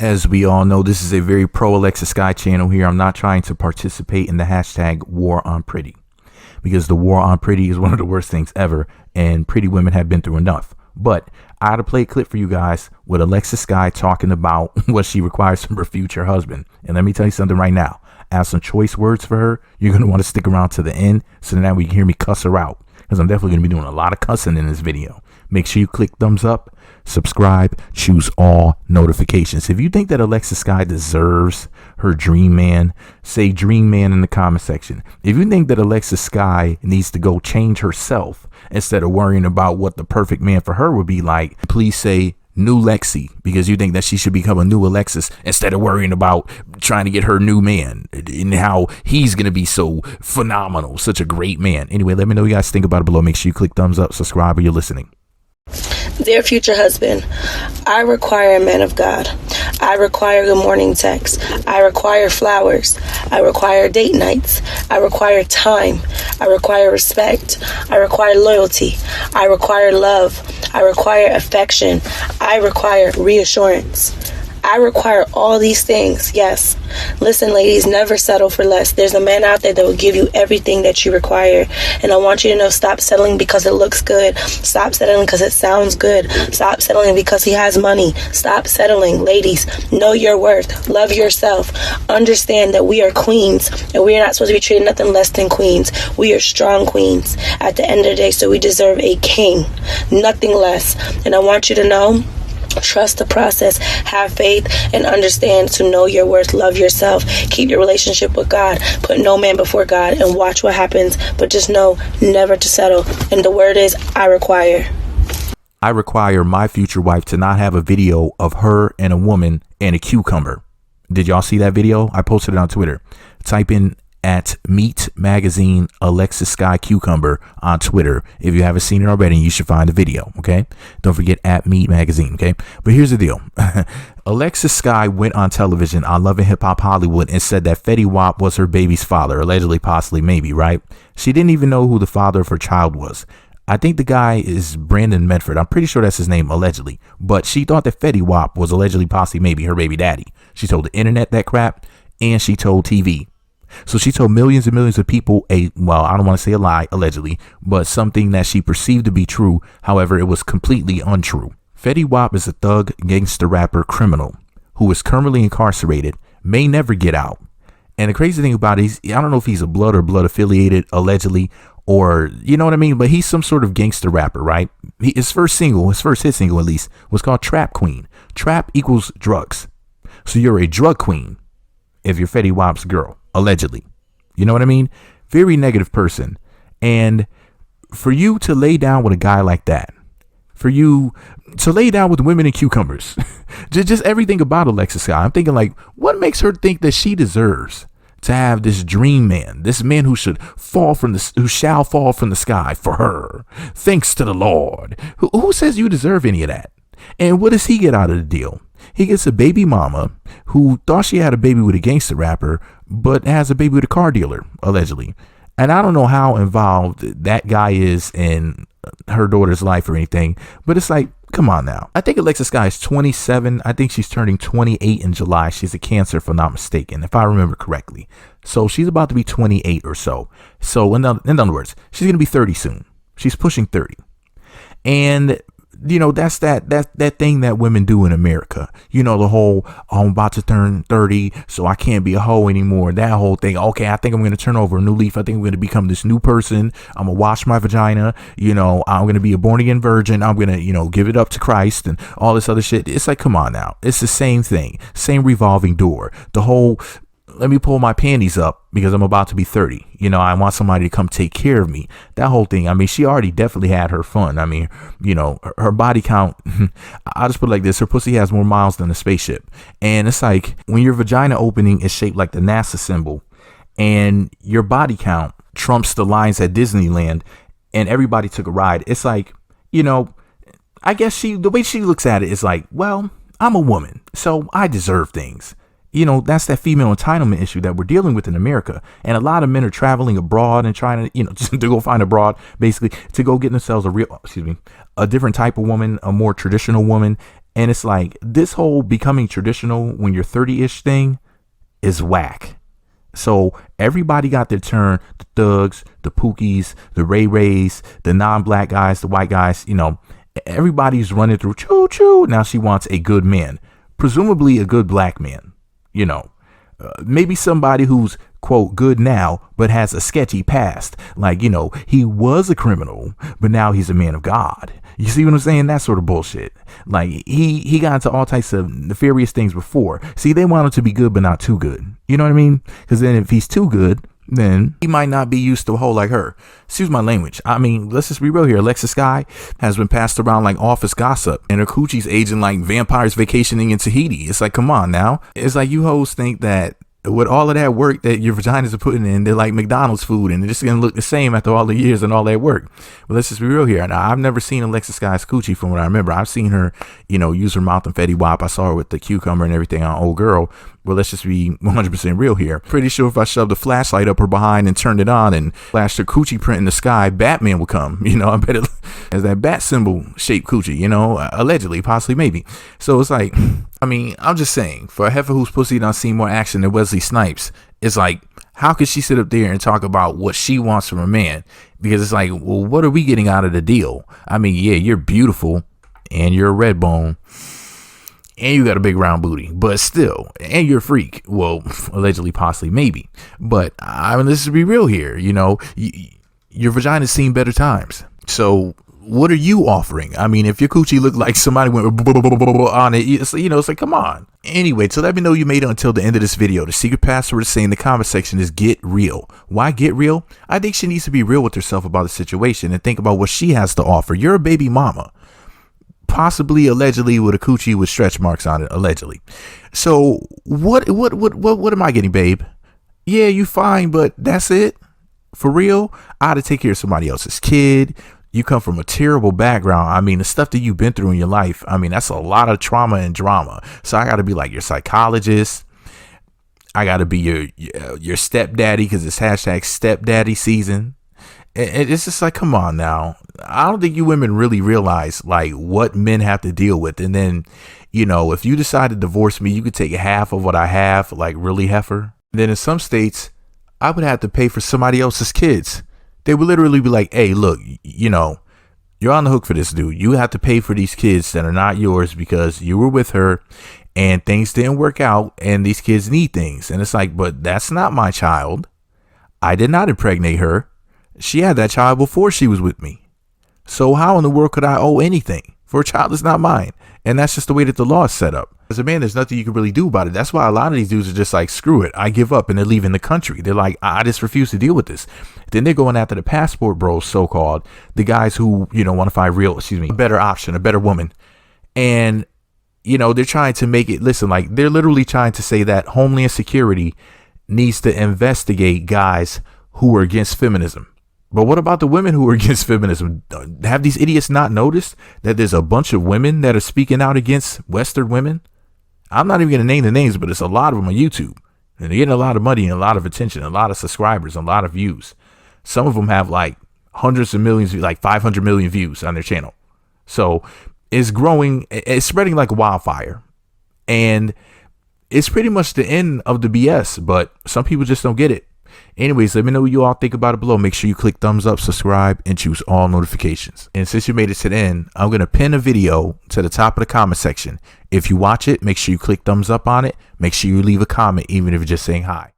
As we all know, this is a very pro Alexis Skyy channel here. I'm not trying to participate in the hashtag war on pretty, because the war on pretty is one of the worst things ever, and pretty women have been through enough. But I had to play a clip for you guys with Alexis Skyy talking about what she requires from her future husband. And let me tell you something right now. I have some choice words for her. You're going to want to stick around to the end so that we can hear me cuss her out, because I'm definitely going to be doing a lot of cussing in this video. Make sure you click thumbs up, subscribe, choose all notifications. If you think that Alexis Skyy deserves her dream man, say dream man in the comment section. If you think that Alexis Skyy needs to go change herself instead of worrying about what the perfect man for her would be like, please say new Lexi, because you think that she should become a new Alexis instead of worrying about trying to get her new man and how he's going to be so phenomenal, such a great man. Anyway, let me know what you guys think about it below. Make sure you click thumbs up, subscribe, or you're listening. Dear future husband, I require a man of God. I require good morning texts. I require flowers. I require date nights. I require time. I require respect. I require loyalty. I require love. I require affection. I require reassurance. I require all these things. Yes. Listen, ladies, never settle for less. There's a man out there that will give you everything that you require. And I want you to know, stop settling because it looks good. Stop settling because it sounds good. Stop settling because he has money. Stop settling. Ladies, know your worth. Love yourself. Understand that we are queens and we are not supposed to be treated nothing less than queens. We are strong queens at the end of the day, so we deserve a king, nothing less. And I want you to know, trust the process, have faith, and understand to know your worth. Love yourself. Keep your relationship with God. Put no man before God and watch what happens. But just know never to settle. And the word is, I require My future wife to not have a video of her and a woman and a cucumber. Did y'all see that video? I posted it on Twitter. Type in at Meet Magazine Alexis Skyy Cucumber on Twitter. If you haven't seen it already, you should find the video. Okay, don't forget at Meet Magazine. Okay, but here's the deal. Alexis Skyy went on television on Love and Hip Hop Hollywood and said that Fetty Wap was her baby's father, allegedly, possibly, maybe, right? She didn't even know who the father of her child was. I think the guy is Brandon Medford. I'm pretty sure that's his name, allegedly. But she thought that Fetty Wap was allegedly, possibly, maybe her baby daddy. She told the internet that crap, and she told TV. So she told millions and millions of people well, I don't want to say a lie, allegedly, but something that she perceived to be true. However, it was completely untrue. Fetty Wap is a thug, gangster rapper, criminal who is currently incarcerated, may never get out. And the crazy thing about it is, I don't know if he's a blood or blood affiliated, allegedly, or you know what I mean, but he's some sort of gangster rapper, right? His first hit single at least, was called Trap Queen. Trap equals drugs. So you're a drug queen if you're Fetty Wap's girl. Allegedly, you know what I mean? Very negative person. And for you to lay down with a guy like that, for you to lay down with women and cucumbers, just everything about Alexis Skyy, I'm thinking, like, what makes her think that she deserves to have this dream man, this man who shall fall from the sky for her, thanks to the Lord? Who says you deserve any of that? And what does he get out of the deal? He gets a baby mama who thought she had a baby with a gangster rapper, but has a baby with a car dealer, allegedly. And I don't know how involved that guy is in her daughter's life or anything, but it's like, come on now. I think Alexis Skyy is 27. I think she's turning 28 in July. She's a Cancer, if I'm not mistaken, if I remember correctly. So she's about to be 28 or so. So in other words, she's going to be 30 soon. She's pushing 30. And you know, that's that thing that women do in America. You know, the whole, oh, I'm about to turn 30, so I can't be a hoe anymore. That whole thing. Okay, I think I'm going to turn over a new leaf. I think I'm going to become this new person. I'm going to wash my vagina. You know, I'm going to be a born again virgin. I'm going to, you know, give it up to Christ and all this other shit. It's like, come on now. It's the same thing. Same revolving door. The whole, let me pull my panties up because I'm about to be 30. You know, I want somebody to come take care of me. That whole thing. I mean, she already definitely had her fun. I mean, you know, her body count, I'll just put it like this. Her pussy has more miles than a spaceship. And it's like when your vagina opening is shaped like the NASA symbol and your body count trumps the lines at Disneyland and everybody took a ride. It's like, you know, I guess the way she looks at it is like, well, I'm a woman, so I deserve things. You know, that's that female entitlement issue that we're dealing with in America. And a lot of men are traveling abroad and trying to, you know, just to go find abroad, basically to go get themselves a different type of woman, a more traditional woman. And it's like this whole becoming traditional when you're 30-ish thing is whack. So everybody got their turn. The thugs, the pookies, the Ray-Rays, the non-black guys, the white guys, you know, everybody's running through choo choo. Now she wants a good man, presumably a good black man, you know, maybe somebody who's quote good now, but has a sketchy past. Like, you know, he was a criminal, but now he's a man of God. You see what I'm saying? That sort of bullshit. Like he got into all types of nefarious things before. See, they want him to be good, but not too good. You know what I mean? Because then if he's too good, then he might not be used to a hoe like her. Excuse my language. I mean, let's just be real here. Alexis Skyy has been passed around like office gossip, and her coochie's aging like vampires vacationing in Tahiti. It's like, come on now. It's like you hoes think that with all of that work that your vaginas are putting in, they're like McDonald's food and they're just gonna look the same after all the years and all that work. But let's just be real here. Now, I've never seen Alexis Skyy's coochie from what I remember. I've seen her, you know, use her mouth and Fetty Wap. I saw her with the cucumber and everything on Old Girl. But let's just be 100% real here. Pretty sure if I shoved a flashlight up her behind and turned it on and flashed her coochie print in the sky, Batman would come. You know, I bet it has that bat symbol shaped coochie, you know, allegedly, possibly, maybe. So it's like, I mean, I'm just saying, for a heifer whose pussy done seen more action than Wesley Snipes, it's like, how could she sit up there and talk about what she wants from a man? Because it's like, well, what are we getting out of the deal? I mean, yeah, you're beautiful and you're a red bone and you got a big round booty, but still, and you're a freak. Well, allegedly, possibly, maybe. But I mean, let's be real here. You know, your vagina's seen better times. So what are you offering? I mean, if your coochie looked like somebody went on it, it's, you know, it's like, come on. Anyway, so let me know you made it until the end of this video. The secret password to say in the comment section is get real. Why get real? I think she needs to be real with herself about the situation and think about what she has to offer. You're a baby mama, possibly, allegedly, with a coochie with stretch marks on it, allegedly. So what am I getting, babe? Yeah, you fine, but that's it? For real? I had to take care of somebody else's kid. You come from a terrible background. I mean, the stuff that you've been through in your life, I mean, that's a lot of trauma and drama. So I got to be like your psychologist. I got to be your stepdaddy, because it's hashtag stepdaddy season. And it's just like, come on now. I don't think you women really realize like what men have to deal with. And then, you know, if you decide to divorce me, you could take half of what I have, like really heifer. Then in some states, I would have to pay for somebody else's kids. They would literally be like, hey, look, you know, you're on the hook for this, dude. You have to pay for these kids that are not yours because you were with her and things didn't work out and these kids need things. And it's like, but that's not my child. I did not impregnate her. She had that child before she was with me. So how in the world could I owe anything for a child that's not mine? And that's just the way that the law is set up. As a man, there's nothing you can really do about it. That's why a lot of these dudes are just like, screw it, I give up, and they're leaving the country. They're like, I just refuse to deal with this. Then they're going after the passport bros, so-called, the guys who, you know, want to find a better option, a better woman. And, you know, they're trying to make it, listen, like they're literally trying to say that Homeland Security needs to investigate guys who are against feminism. But what about the women who are against feminism? Have these idiots not noticed that there's a bunch of women that are speaking out against Western women? I'm not even going to name the names, but it's a lot of them on YouTube. And they're getting a lot of money and a lot of attention, a lot of subscribers, a lot of views. Some of them have like hundreds of millions, like 500 million views on their channel. So it's growing, it's spreading like wildfire. And it's pretty much the end of the BS, but some people just don't get it. Anyways, let me know what you all think about it below. Make sure you click thumbs up, subscribe, and choose all notifications. And since you made it to the end, I'm going to pin a video to the top of the comment section. If you watch it, make sure you click thumbs up on it. Make sure you leave a comment, even if you're just saying hi.